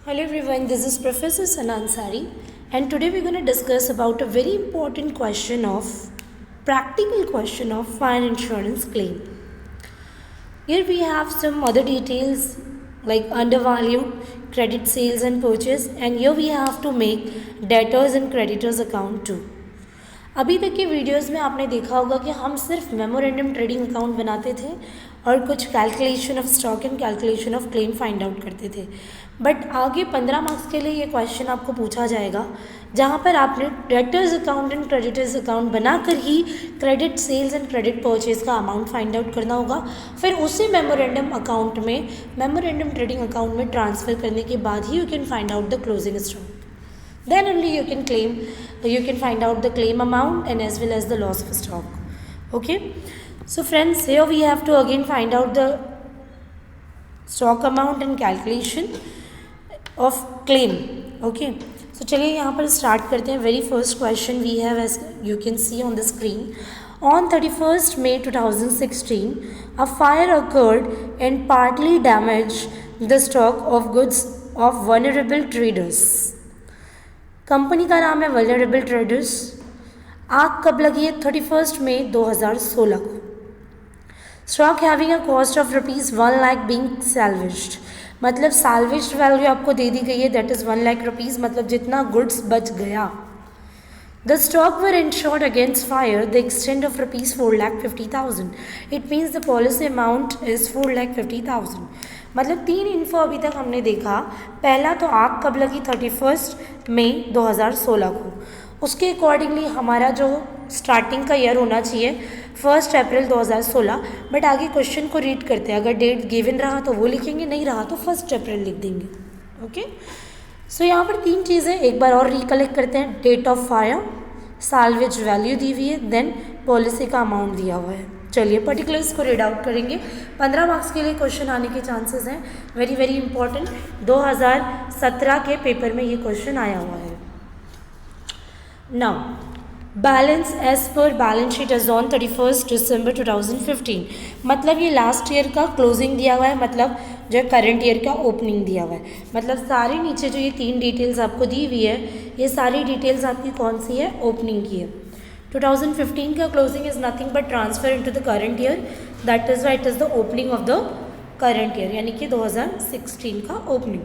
Hello everyone, this is Professor Sanan Sari and today we're going to discuss about a very important practical question of fire insurance claim. Here we have some other details like undervalued, credit sales and purchase, and here we have to make debtors and creditors account too. अभी तक के videos में आपने देखा होगा कि हम सिर्फ मेमोरेंडम ट्रेडिंग अकाउंट बनाते थे और कुछ calculation of stock and calculation of claim find out करते थे, बट आगे 15 मार्क्स के लिए ये क्वेश्चन आपको पूछा जाएगा जहाँ पर आपने debtors account and creditors account बनाकर ही credit sales and credit purchase का अमाउंट फाइंड आउट करना होगा। फिर उसी मेमोरेंडम अकाउंट में मेमोरेंडम ट्रेडिंग अकाउंट में ट्रांसफ़र करने के बाद ही you can find out the closing stock. Then only you can find out the claim amount and as well as the loss of stock. Okay, so friends, here we have to again find out the stock amount and calculation of claim. Okay, so चलिए यहाँ पर start करते हैं. Very first question we have, as you can see on the screen, on 31st May 2016 a fire occurred and partly damaged the stock of goods of vulnerable traders. Company का नाम है vulnerable traders. आग कब लगी है? 31 मई 2016 को. Stock having a cost of ₹1 lakh being salvaged, मतलब salvaged value आपको दे दी गई है, दैट इज़ 1 लाख रुपीज़, मतलब जितना गुड्स बच गया. The stock were insured against fire the extent of ₹4,50,000. It means the policy amount is ₹4,50,000. मतलब 3 इन्फो अभी तक हमने देखा. पहला तो आग कब लगी? 31 मई 2016 को. उसके अकॉर्डिंगली हमारा जो स्टार्टिंग का ईयर होना चाहिए 1 अप्रैल 2016, बट आगे क्वेश्चन को रीड करते हैं. अगर डेट गिवन रहा तो वो लिखेंगे, नहीं रहा तो 1 अप्रैल लिख देंगे. ओके, सो यहाँ पर 3 चीज़ें एक बार और रिकलेक्ट करते हैं. Date of fire, salvage value दी हुई है, देन पॉलिसी का अमाउंट दिया हुआ है. चलिए पर्टिकुलर्स को रीड आउट करेंगे. 15 मार्क्स के लिए क्वेश्चन आने के चांसेस हैं. Very very important. 2017 के पेपर में ये क्वेश्चन आया हुआ है. नाउ बैलेंस एज पर balance sheet as on 31 December 2015, मतलब ये लास्ट ईयर का क्लोजिंग दिया हुआ है, मतलब जो करंट ईयर का ओपनिंग दिया हुआ है. मतलब सारे नीचे जो ये 3 डिटेल्स आपको दी हुई है, ये सारी डिटेल्स आपकी कौन सी है? ओपनिंग की है. 2015 का closing is nothing but transfer into the current year, that is why it is the opening of the current year, यानी कि 2016 का ओपनिंग.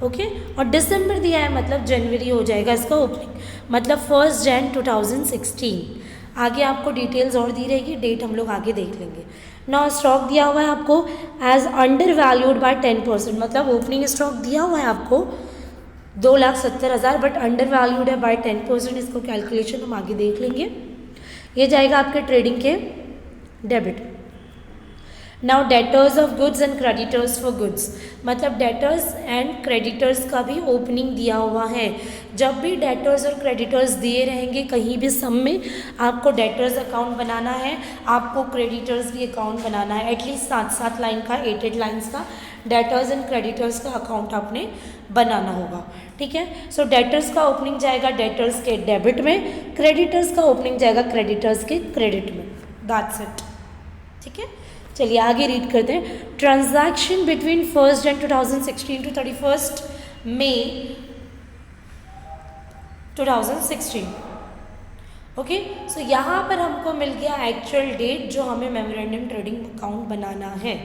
ओके, और दिसंबर दिया है मतलब जनवरी हो जाएगा इसका ओपनिंग, मतलब 1 जनवरी 2016. आगे आपको डिटेल्स और दी रहेगी, डेट हम लोग आगे देख लेंगे. नौ स्टॉक दिया हुआ है आपको एज अंडर वैल्यूड बाय 10%, मतलब ओपनिंग स्टॉक दिया हुआ है आपको 2,70,000 बट अंडर वैल्यूड है बाय 10%. इसको कैलकुलेशन हम आगे देख लेंगे. ये जाएगा आपके ट्रेडिंग के debit. Now debtors of goods and creditors for goods, मतलब डेटर्स एंड क्रेडिटर्स का भी ओपनिंग दिया हुआ है. जब भी डेटर्स और क्रेडिटर्स दिए रहेंगे कहीं भी सम में, आपको डेटर्स अकाउंट बनाना है, आपको क्रेडिटर्स भी अकाउंट बनाना है. एटलीस्ट 7 लाइन का, 8 लाइन्स का डेटर्स एंड क्रेडिटर्स का अकाउंट आपने बनाना होगा. ठीक है, सो डेटर्स का ओपनिंग जाएगा डेटर्स के डेबिट में, क्रेडिटर्स का ओपनिंग जाएगा क्रेडिटर्स के क्रेडिट में. That's it. ठीक है, चलिए आगे रीड करते हैं. Transaction between 1 January 2016 to 31 May 2016. Okay, so यहाँ पर हमको मिल गया एक्चुअल डेट जो हमें मेमोरेंडम ट्रेडिंग अकाउंट बनाना है.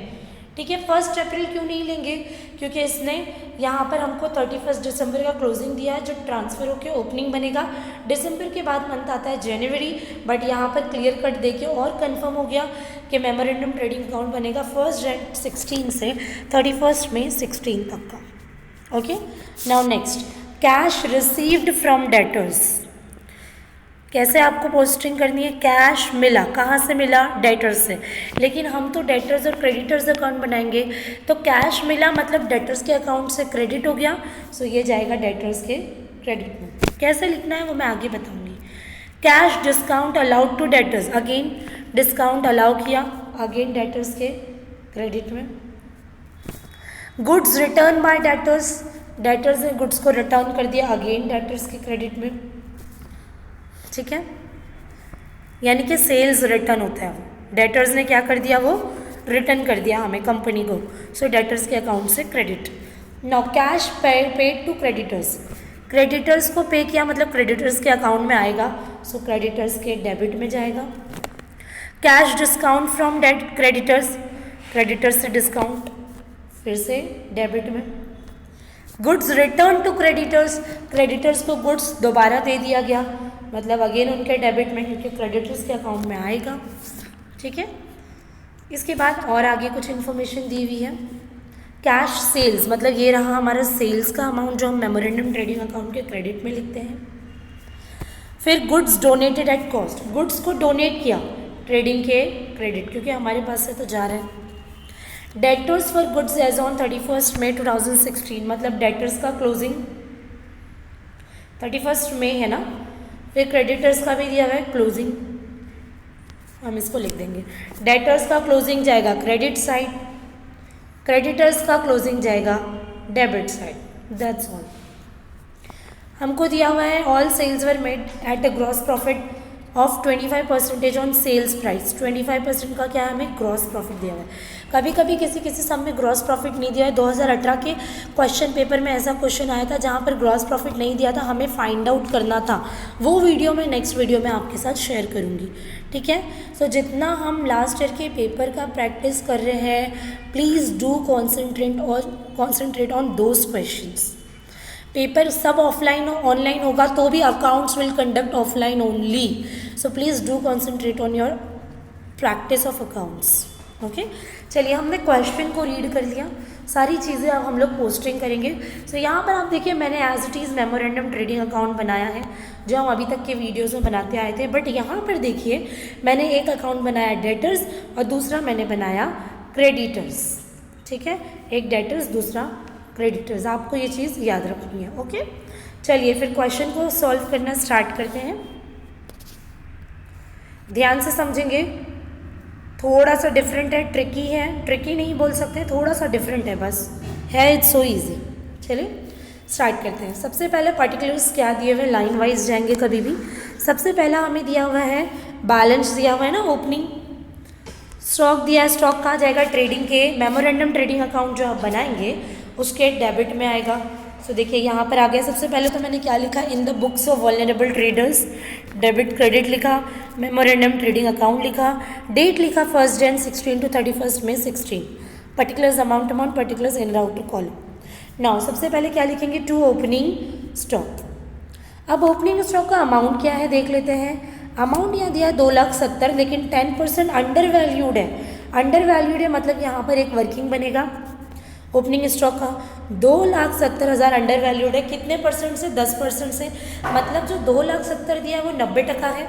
ठीक है, 1 अप्रैल क्यों नहीं लेंगे? क्योंकि इसने यहाँ पर हमको 31 दिसंबर का क्लोजिंग दिया है जो ट्रांसफ़र होकर ओपनिंग बनेगा. दिसंबर के बाद मंथ आता है जनवरी, बट यहाँ पर क्लियर कट देके और कंफर्म हो गया कि मेमोरेंडम ट्रेडिंग अकाउंट बनेगा 1 जनवरी 16 से 31 मई 16 तक का. Okay, now next, cash received from debtors. कैसे आपको पोस्टिंग करनी है? कैश मिला, कहाँ से मिला? डेटर्स से. लेकिन हम तो डेटर्स और क्रेडिटर्स अकाउंट बनाएंगे, तो कैश मिला मतलब डेटर्स के अकाउंट से क्रेडिट हो गया, सो ये जाएगा डेटर्स के क्रेडिट में. कैसे लिखना है वो मैं आगे बताऊंगी. Cash discount allowed to debtors, again discount allow किया, अगेन डेटर्स के क्रेडिट में. Goods return by debtors, debtors ने गुड्स को रिटर्न कर दिया, अगेन डेटर्स के क्रेडिट में. ठीक है, यानी कि सेल्स रिटर्न होता है. डेटर्स ने क्या कर दिया? वो रिटर्न कर दिया हमें, कंपनी को, सो डेटर्स के अकाउंट से credit. Now cash paid to creditors, creditors को पे किया मतलब क्रेडिटर्स के अकाउंट में आएगा, सो क्रेडिटर्स के डेबिट में जाएगा। Cash discount from debt creditors, creditors से डिस्काउंट फिर से डेबिट में। Goods return to creditors, creditors को गुड्स दोबारा दे दिया गया मतलब अगेन उनके डेबिट में, क्योंकि क्रेडिटर्स के अकाउंट में आएगा। ठीक है, इसके बाद और आगे कुछ इन्फॉर्मेशन दी हुई है। कैश सेल्स मतलब ये रहा हमारा सेल्स का अमाउंट जो हम मेमोरेंडम ट्रेडिंग अकाउंट के क्रेडिट में लिखते हैं। फिर goods donated at cost, goods को डोनेट किया ट्रेडिंग के क्रेडिट, क्योंकि हमारे पास से तो जा रहा है। Debtors for goods as on 31 मई 2016 मतलब डेटर्स का क्लोजिंग 31 मई है ना। फिर क्रेडिटर्स का भी दिया हुआ है क्लोजिंग, हम इसको लिख देंगे। डेटर्स का क्लोजिंग जाएगा क्रेडिट साइड, क्रेडिटर्स का क्लोजिंग जाएगा डेबिट साइड, दैट्स ऑल। हमको दिया हुआ है all sales were made at a gross profit of 25% on sales price, 25% का क्या है हमें ग्रॉस प्रॉफिट दिया हुआ है। कभी कभी किसी सम में ग्रॉस प्रॉफिट नहीं दिया है। 2018 के क्वेश्चन पेपर में ऐसा क्वेश्चन आया था जहाँ पर ग्रॉस प्रॉफिट नहीं दिया था, हमें फाइंड आउट करना था। वो वीडियो मैं नेक्स्ट वीडियो में आपके साथ शेयर करूँगी। ठीक है, सो जितना हम लास्ट ईयर के पेपर का प्रैक्टिस कर रहे हैं please do concentrate on those questions. Paper सब ऑफलाइन ऑनलाइन होगा तो भी accounts will conduct offline only, so please do concentrate on your practice of accounts. Okay, चलिए हमने क्वेश्चन को रीड कर लिया, सारी चीज़ें अब हम लोग पोस्टिंग करेंगे। सो यहाँ पर आप देखिए मैंने as it is memorandum trading account बनाया है जो हम अभी तक के वीडियोज़ में बनाते आए थे, बट यहाँ पर देखिए मैंने एक अकाउंट बनाया डेटर्स और दूसरा मैंने बनाया क्रेडिटर्स। ठीक है, एक डेटर्स दूसरा क्रेडिटर्स, आपको ये चीज़ याद रखनी है। ओके, चलिए फिर क्वेश्चन को सॉल्व करना स्टार्ट करते हैं। ध्यान से समझेंगे, थोड़ा सा डिफरेंट है, ट्रिकी है, ट्रिकी नहीं बोल सकते, थोड़ा सा डिफरेंट है बस, है इट्स सो इजी। चलिए स्टार्ट करते हैं। सबसे पहले पर्टिकुलर्स क्या दिए हुए, लाइन वाइज जाएंगे कभी भी। सबसे पहला हमें दिया हुआ है बैलेंस दिया हुआ है ना, ओपनिंग स्टॉक दिया है, स्टॉक कहाँ जाएगा ट्रेडिंग के मेमोरेंडम ट्रेडिंग अकाउंट जो आप बनाएंगे उसके डेबिट में आएगा। सो देखिए यहाँ पर आ गया। सबसे पहले तो मैंने क्या लिखा, in the books of vulnerable traders, debit credit लिखा, मेमोरेंडम ट्रेडिंग अकाउंट लिखा, डेट लिखा 1 Jan 16 to 31 May 16, particulars amount particulars in outer column. Now सबसे पहले क्या लिखेंगे, टू ओपनिंग स्टॉक। अब ओपनिंग स्टॉक का अमाउंट क्या है देख लेते हैं। अमाउंट यहाँ दिया 2,70,000 लेकिन 10% अंडर वैल्यूड है। अंडर वैल्यूड है मतलब यहाँ पर एक वर्किंग बनेगा ओपनिंग स्टॉक का। 2,70,000 अंडर वैल्यूड है, कितने परसेंट से, 10% से, मतलब जो 2,70,000 दिया है वो 90%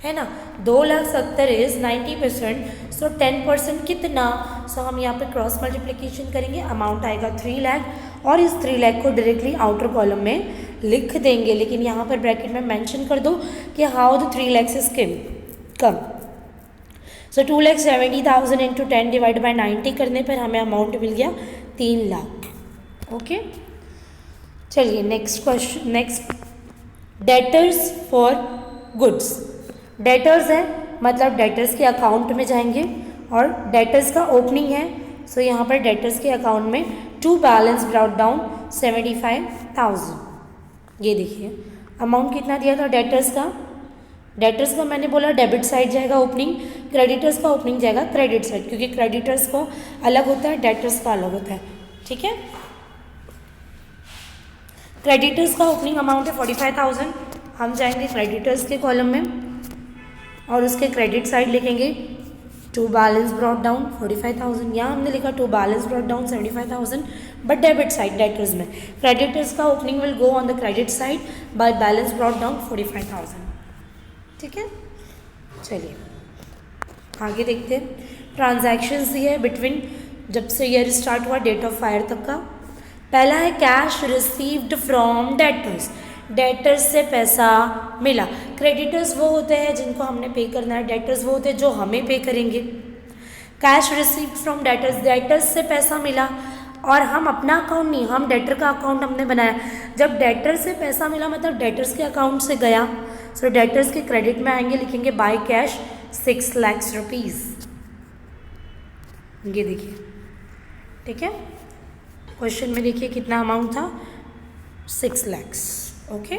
है ना। 2,70,000 इज 90%, सो 10% कितना, सो हम यहाँ पे क्रॉस मल्टीप्लिकेशन करेंगे, अमाउंट आएगा 3 लाख और इस 3 लाख को डायरेक्टली आउटर कॉलम में लिख देंगे, लेकिन यहाँ पर ब्रैकेट में मेंशन कर दो कि how the 3 lakhs is come. So 2,70,000 into 10 divide by 90 करने पर हमें अमाउंट मिल गया 3 लाख। ओके, चलिए next question, next debtors for goods. Debtors है मतलब डेटर्स के अकाउंट में जाएंगे और डेटर्स का ओपनिंग है, सो यहाँ पर डेटर्स के अकाउंट में टू बैलेंस ब्रॉट डाउन 75,000। ये देखिए अमाउंट कितना दिया था डेटर्स का, डेटर्स का मैंने बोला डेबिट साइड जाएगा ओपनिंग, क्रेडिटर्स का ओपनिंग जाएगा क्रेडिट साइड, क्योंकि क्रेडिटर्स को अलग होता है डेटर्स का अलग होता है। ठीक है, क्रेडिटर्स का ओपनिंग अमाउंट है 45,000, हम जाएंगे क्रेडिटर्स के कॉलम में और उसके क्रेडिट साइड लिखेंगे टू बैलेंस ब्रॉट डाउन 45,000। यहाँ हमने लिखा to balance brought down 75,000 but debit side debtors में। क्रेडिटर्स का opening will go on the credit side by balance brought down 45,000। ठीक है, चलिए आगे देखते हैं। ट्रांजैक्शंस दिए है बिटवीन जब से ईयर स्टार्ट हुआ डेट ऑफ फायर तक का। पहला है cash received from debtors, debtors से पैसा मिला। क्रेडिटर्स वो होते हैं जिनको हमने पे करना है, डेटर्स वो होते हैं जो हमें पे करेंगे। Cash received from debtors, debtors से पैसा मिला और हम अपना अकाउंट नहीं, हम डेटर का अकाउंट हमने बनाया। जब डेटर से पैसा मिला मतलब डेटर्स के अकाउंट से गया, सो डेटर्स के क्रेडिट में आएंगे, लिखेंगे बाय कैश 6 लाख रुपीज़। ये देखिए, ठीक है। क्वेश्चन में देखिए कितना अमाउंट था, 6 lakhs। Okay,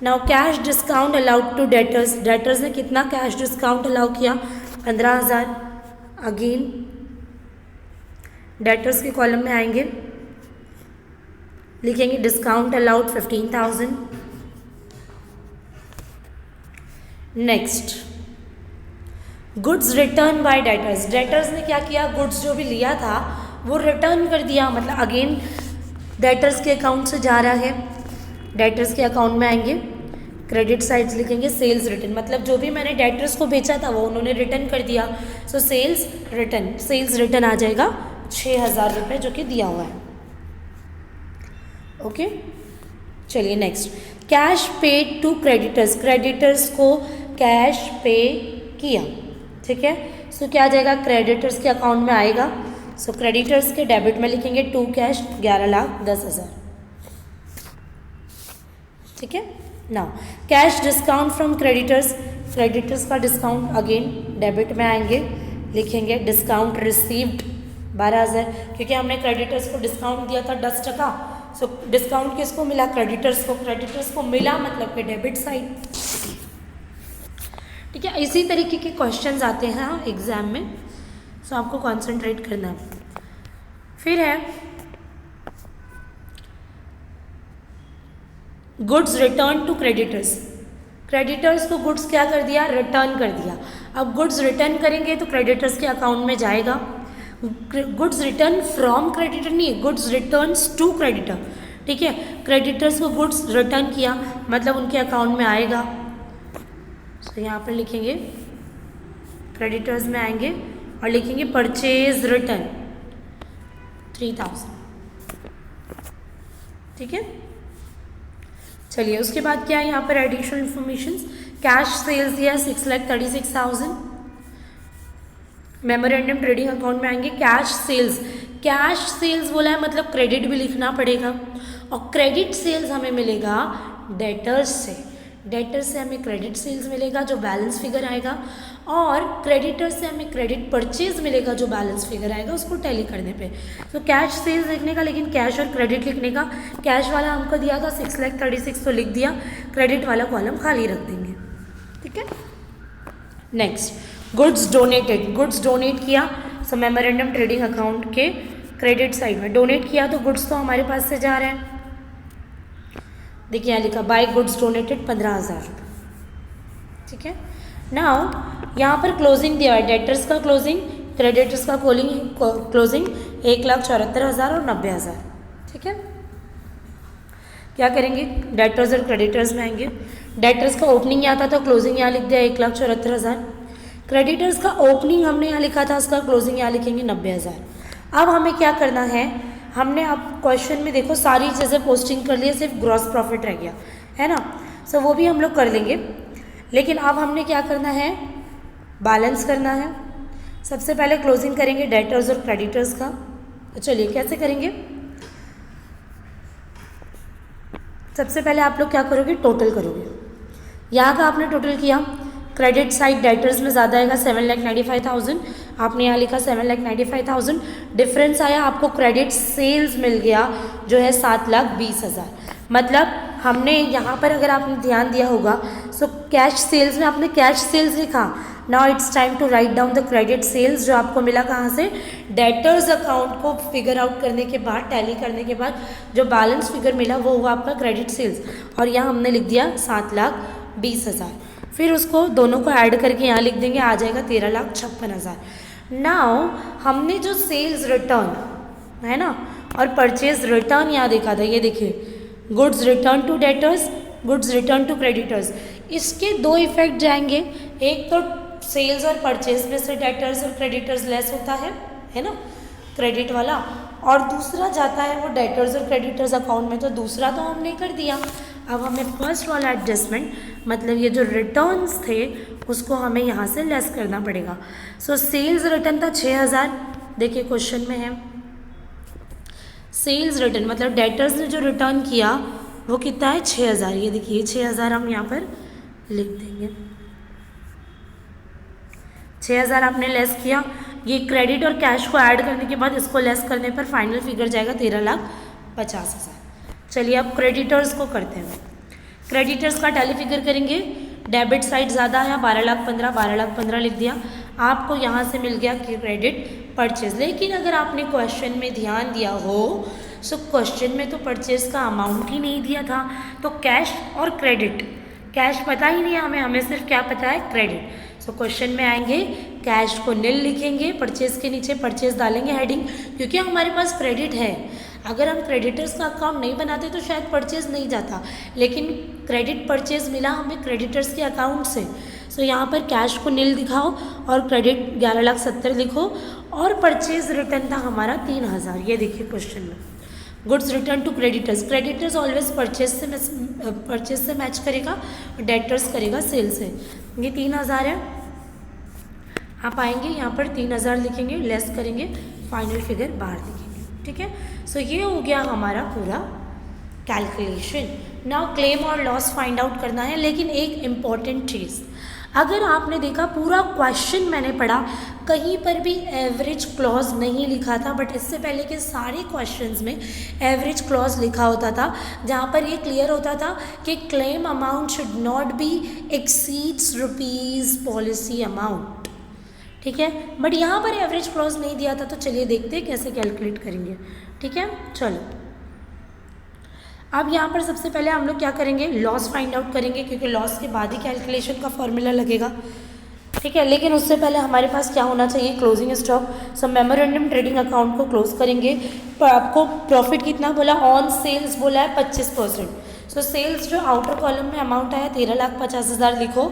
now cash discount allowed to debtors, debtors ने कितना कैश डिस्काउंट अलाउ किया, 15,000। अगेन डेटर्स के कॉलम में आएंगे, लिखेंगे discount allowed 15,000। Next, goods return by debtors, debtors ने क्या किया, गुड्स जो भी लिया था वो रिटर्न कर दिया, मतलब अगेन डेटर्स के अकाउंट से जा रहा है, डेटर्स के अकाउंट में आएंगे, क्रेडिट साइड लिखेंगे सेल्स रिटर्न, मतलब जो भी मैंने डेटर्स को बेचा था वो उन्होंने रिटर्न कर दिया, सो सेल्स रिटर्न आ जाएगा 6,000 रुपये जो कि दिया हुआ है। ओके, चलिए next, cash paid to creditors, creditors को कैश पे किया, ठीक है, सो क्या आ जाएगा, क्रेडिटर्स के अकाउंट में आएगा, सो क्रेडिटर्स के डेबिट में लिखेंगे टू कैश 11,10,000, ठीक है। Now cash discount from creditors, creditors का डिस्काउंट अगेन डेबिट में आएंगे, लिखेंगे डिस्काउंट रिसीव्ड 12,000, क्योंकि हमने क्रेडिटर्स को डिस्काउंट दिया था 10%, सो डिस्काउंट किसको मिला, क्रेडिटर्स को, क्रेडिटर्स को मिला मतलब कि डेबिट साइड, ठीक है। इसी तरीके के क्वेश्चंस आते हैं एग्जाम में, सो आपको कंसंट्रेट करना है। फिर है goods return to creditors, creditors को गुड्स क्या कर दिया, रिटर्न कर दिया। अब गुड्स रिटर्न करेंगे तो क्रेडिटर्स के अकाउंट में जाएगा, गुड्स रिटर्न फ्रॉम क्रेडिटर नहीं, गुड्स रिटर्न्स टू क्रेडिटर, ठीक है, क्रेडिटर्स को गुड्स रिटर्न किया मतलब उनके अकाउंट में आएगा, तो यहाँ पर लिखेंगे क्रेडिटर्स में आएंगे और लिखेंगे परचेज रिटर्न 3,000, ठीक है। चलिए उसके बाद क्या है यहाँ पर एडिशनल इंफॉर्मेशन, कैश सेल्स दिया 6,36,000, मेमोरेंडम ट्रेडिंग अकाउंट में आएंगे कैश सेल्स, कैश सेल्स बोला है मतलब क्रेडिट भी लिखना पड़ेगा, और क्रेडिट सेल्स हमें मिलेगा डेटर्स से, डेटर्स से हमें क्रेडिट सेल्स मिलेगा जो बैलेंस फिगर आएगा, और क्रेडिटर्स से हमें क्रेडिट परचेज मिलेगा जो बैलेंस फिगर आएगा उसको टैली करने पे। तो कैश सेल्स लिखने का, लेकिन कैश और क्रेडिट लिखने का, कैश वाला हमको दिया था 6,36,000 तो लिख दिया, क्रेडिट वाला कॉलम खाली रख देंगे, ठीक है। Next goods donated, goods donate किया, सो मेमोरेंडम ट्रेडिंग अकाउंट के क्रेडिट साइड में डोनेट किया तो गुड्स तो हमारे पास से जा रहे हैं, देखिए यहाँ लिखा बाय गुड्स डोनेटेड 15,000, ठीक है। नाउ यहाँ पर क्लोजिंग दिया है, डेटर्स का क्लोजिंग, क्रेडिटर्स का क्लोजिंग 1,74,000 और 90,000, ठीक है। क्या करेंगे, डेटर्स और क्रेडिटर्स में आएंगे, डेटर्स का ओपनिंग यहाँ था तो क्लोजिंग यहाँ लिख दिया 1,74,000, क्रेडिटर्स का ओपनिंग हमने यहाँ लिखा था, उसका क्लोजिंग यहाँ लिखेंगे 90,000। अब हमें क्या करना है, हमने अब क्वेश्चन में देखो सारी चीज़ें पोस्टिंग कर ली, सिर्फ ग्रॉस प्रॉफिट रह गया है ना, सो वो भी हम लोग कर लेंगे, लेकिन अब हमने क्या करना है, बैलेंस करना है। सबसे पहले क्लोजिंग करेंगे डेटर्स और क्रेडिटर्स का, तो चलिए कैसे करेंगे, सबसे पहले आप लोग क्या करोगे, टोटल करोगे, यहाँ का आपने टोटल किया, क्रेडिट साइड डेटर्स में ज़्यादा आएगा 7,95,000, आपने यहाँ लिखा 7,95,000, डिफरेंस आया आपको क्रेडिट सेल्स मिल गया जो है 7,20,000, मतलब हमने यहाँ पर अगर आपने ध्यान दिया होगा सो कैश सेल्स में आपने कैश सेल्स लिखा, now it's time to write down the credit sales जो आपको मिला कहाँ से, डेटर्स अकाउंट को फिगर आउट करने के बाद, टैली करने के बाद जो बैलेंस फिगर मिला वो हुआ आपका क्रेडिट सेल्स, और यहाँ हमने लिख दिया 7,20,000, फिर उसको दोनों को ऐड करके यहाँ लिख देंगे, आ जाएगा 13,56,000। नाउ हमने जो सेल्स रिटर्न है ना और परचेज रिटर्न यहाँ देखा था, ये देखिए goods return to debtors, goods return to creditors, इसके दो इफेक्ट जाएंगे, एक तो सेल्स और परचेज में से डेटर्स और क्रेडिटर्स लेस होता है ना क्रेडिट वाला, और दूसरा जाता है वो डेटर्स और क्रेडिटर्स अकाउंट में, तो दूसरा तो हमने कर दिया, अब हमें फर्स्ट वाला एडजस्टमेंट मतलब ये जो रिटर्न्स थे उसको हमें यहाँ से लेस करना पड़ेगा। सो सेल्स रिटर्न था 6,000, देखिए क्वेश्चन में है सेल्स रिटर्न मतलब डेटर्स ने जो रिटर्न किया वो कितना है 6,000, ये देखिए 6,000 हम यहाँ पर लिख देंगे, 6,000 आपने लेस किया, ये क्रेडिट और कैश को ऐड करने के बाद इसको लेस करने पर फाइनल फिगर जाएगा 13,50,000। चलिए अब क्रेडिटर्स को करते हैं। क्रेडिटर्स का टैली फिगर करेंगे। डेबिट साइड ज़्यादा है 12,15,00,000 लिख दिया। आपको यहाँ से मिल गया क्रेडिट परचेज। लेकिन अगर आपने क्वेश्चन में ध्यान दिया हो सो क्वेश्चन में तो परचेज का अमाउंट ही नहीं दिया था, तो कैश और क्रेडिट, कैश पता ही नहीं है हमें सिर्फ क्या पता है क्रेडिट। सो क्वेश्चन में आएंगे कैश को नील लिखेंगे, परचेज के नीचे परचेज डालेंगे हेडिंग, क्योंकि हमारे पास क्रेडिट है। अगर हम क्रेडिटर्स का अकाउंट नहीं बनाते तो शायद परचेज नहीं जाता, लेकिन क्रेडिट परचेज मिला हमें क्रेडिटर्स के अकाउंट से। सो यहाँ पर कैश को नील दिखाओ और क्रेडिट 11,70,000 लिखो और परचेज रिटर्न था हमारा 3,000। ये देखिए क्वेश्चन में goods return to creditors. Creditors always purchase से मैच करेगा और डेटर्स करेगा सेल से। ये 3,000 है। आप आएंगे यहाँ पर 3,000 लिखेंगे, लेस करेंगे, फाइनल फिगर बाहर लिखेंगे। ठीक है, सो ये हो गया हमारा पूरा कैलकुलेशन। नाउ क्लेम और लॉस फाइंड आउट करना है। लेकिन एक इम्पॉर्टेंट चीज़, अगर आपने देखा पूरा क्वेश्चन मैंने पढ़ा, कहीं पर भी एवरेज क्लॉज नहीं लिखा था, बट इससे पहले के सारे क्वेश्चंस में एवरेज क्लॉज लिखा होता था, जहाँ पर ये क्लियर होता था कि claim amount should not be exceeds rupees policy amount. ठीक है, बट यहाँ पर एवरेज क्लॉज नहीं दिया था, तो चलिए देखते हैं कैसे कैलकुलेट करेंगे। ठीक है, चलो अब यहाँ पर सबसे पहले हम लोग क्या करेंगे, लॉस फाइंड आउट करेंगे, क्योंकि लॉस के बाद ही कैलकुलेशन का फॉर्मूला लगेगा। ठीक है, लेकिन उससे पहले हमारे पास क्या होना चाहिए, क्लोजिंग स्टॉक। सो मेमोरेंडम ट्रेडिंग अकाउंट को क्लोज करेंगे। पर आपको प्रॉफिट कितना बोला, ऑन सेल्स बोला है 25%। सो सेल्स जो आउटर कॉलम में अमाउंट आया 13,50,000 लिखो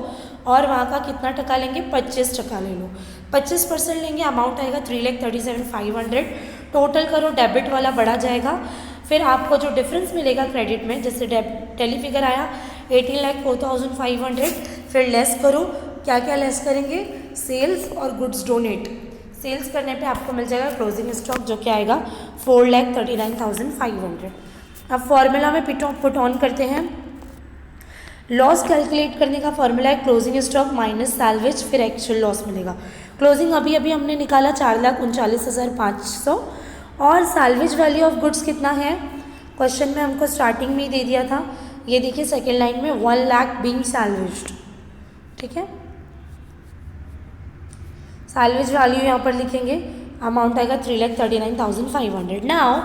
और वहाँ का कितना टका लेंगे, 25% ले लो। 25% लेंगे, अमाउंट आएगा 3,37,500। टोटल करो, डेबिट वाला बढ़ा जाएगा। फिर आपको जो डिफरेंस मिलेगा क्रेडिट में, जैसे टैली फिगर आया 18,04,500, फिर लेस करो, क्या क्या लेस करेंगे, सेल्स और गुड्स डोनेट। सेल्स करने पे आपको मिल जाएगा क्लोजिंग स्टॉक, जो क्या आएगा 4,39,500। अब फॉर्मूला में पुट ऑन करते हैं। लॉस कैलकुलेट करने का फॉर्मूला है क्लोजिंग स्टॉक माइनस सैल्वेज, फिर एक्चुअल लॉस मिलेगा। क्लोजिंग अभी हमने निकाला 4,39,500 और सैल्वेज वैल्यू ऑफ गुड्स कितना है, क्वेश्चन में हमको स्टार्टिंग में ही दे दिया था। ये देखिए सेकेंड लाइन में 1 लाख बीइंग सैल्वेज्ड। ठीक है, सैल्वेज वैल्यू यहाँ पर लिखेंगे, अमाउंट आएगा 3,39,500। नाउ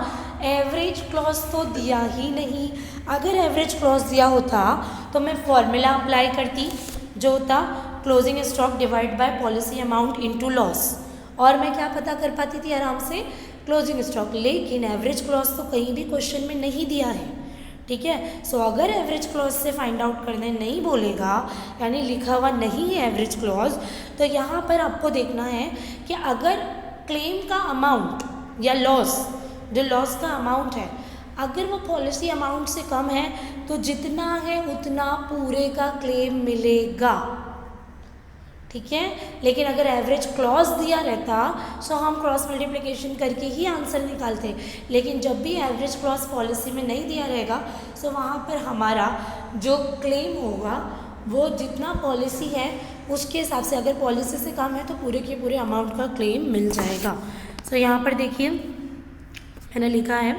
एवरेज क्लॉज तो दिया ही नहीं। अगर एवरेज क्लॉज दिया होता तो मैं फॉर्मूला अप्लाई करती, जो होता closing stock divide by policy amount into loss, और मैं क्या पता कर पाती थी आराम से, क्लोजिंग स्टॉक। लेकिन एवरेज क्लॉज तो कहीं भी क्वेश्चन में नहीं दिया है। ठीक है, सो अगर एवरेज क्लॉज से फाइंड आउट करने नहीं बोलेगा, यानी लिखा हुआ नहीं है एवरेज क्लॉज, तो यहाँ पर आपको देखना है कि अगर क्लेम का अमाउंट या लॉस, जो लॉस का अमाउंट है, अगर वो पॉलिसी अमाउंट से कम है तो जितना है उतना पूरे का क्लेम मिलेगा। ठीक है, लेकिन अगर एवरेज क्लॉज दिया रहता सो हम क्रॉस मल्टीप्लिकेशन करके ही आंसर निकालते। लेकिन जब भी एवरेज क्लॉज पॉलिसी में नहीं दिया रहेगा सो वहाँ पर हमारा जो क्लेम होगा वो जितना पॉलिसी है उसके हिसाब से, अगर पॉलिसी से कम है तो पूरे के पूरे अमाउंट का क्लेम मिल जाएगा। सो यहाँ पर देखिए मैंने लिखा है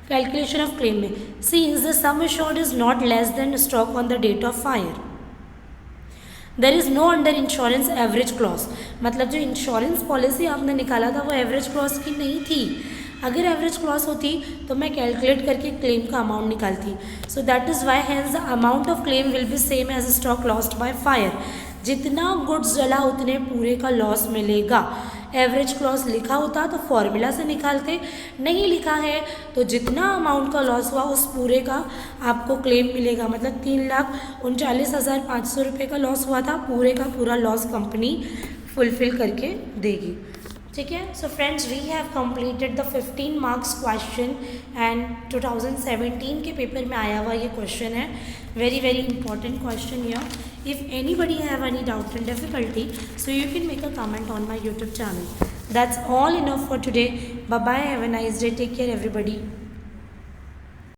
कैलकुलेशन ऑफ क्लेम में, since the sum assured is not less than stock on the date of fire, there is no under insurance average clause. मतलब जो इंश्योरेंस पॉलिसी आपने निकाला था वो एवरेज क्लॉज की नहीं थी। अगर एवरेज क्लॉज होती तो मैं कैलकुलेट करके क्लेम का अमाउंट निकालती। So that is why hence the amount of claim will be same as stock lost by fire. जितना गुड्स जला उतने पूरे का लॉस मिलेगा। एवरेज क्लॉज लिखा होता तो फॉर्मूला से निकालते, नहीं लिखा है तो जितना अमाउंट का लॉस हुआ उस पूरे का आपको क्लेम मिलेगा। मतलब 3,39,500 रुपये का लॉस हुआ था, पूरे का पूरा लॉस कंपनी फुलफिल करके देगी। ठीक है, so friends we have completed the 15 marks question and 2017 के पेपर में आया हुआ ये क्वेश्चन है। Very very important question here. If anybody have any doubt and difficulty, so you can make a comment on my YouTube channel. That's all enough for today. Bye bye. Have a nice day. Take care everybody.